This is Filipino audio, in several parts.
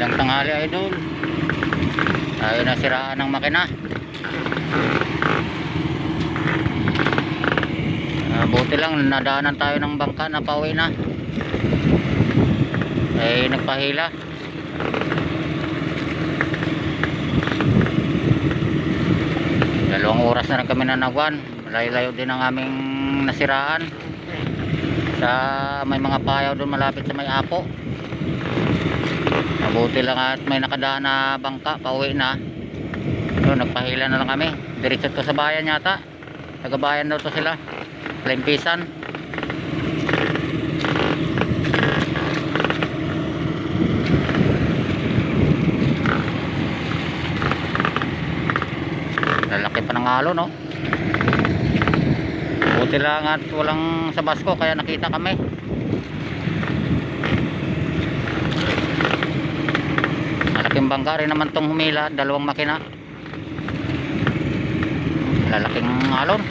Magandang tanghali, idol. Tayo nasiraan ng makina. Buti lang nadaanan tayo ng bangka na pauwi na. Nagpahila. Dalawang oras na rin kami nanagwan. Layo-layo din ang aming nasiraan. May mga payaw doon malapit sa may Apo. Mabuti lang at may nakadaan na bangka pauwi na. Nagpahila na lang kami. Diretso to sa bayan yata. Taga-bayan daw to sila. Limpisan. Lalaki pa ng alon, no? Buti lang at walang sa basko kaya nakita kami. Malaking bangka rin naman tong humila, dalawang makina. Lalaking alon.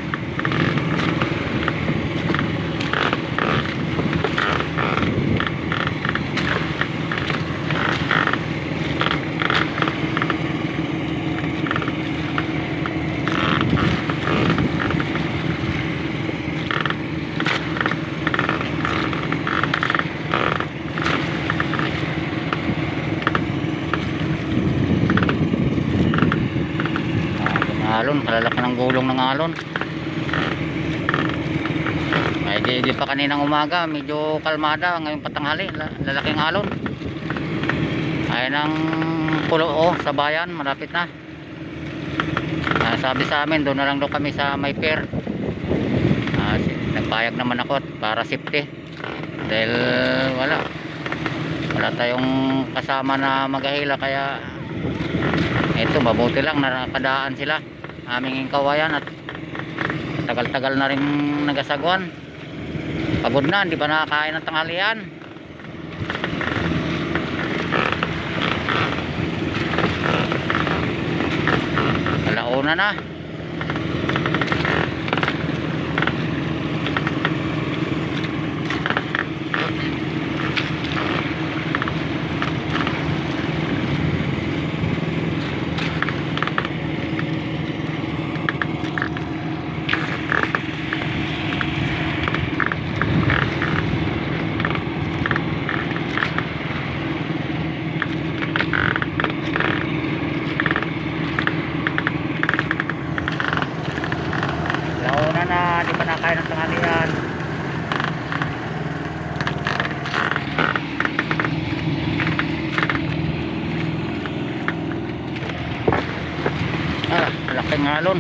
Alon, kalalaki ng gulong ng alon. Di pa kaninang umaga medyo kalmada, ngayon patanghali lalaking alon. Ayun ang pulo sa bayan, malapit na. Sabi sa amin doon na lang daw kami sa may pier. Nagpayag naman ako para safety dahil wala tayong kasama na maghahila, kaya ito mabuti lang nakadaan sila aming kawayan at tagal-tagal na rin nagasagwan. Pagod na, hindi pa nakakain ng tanghalian. Alauna na. Di pa nakain ng tanghalian. Laking alon.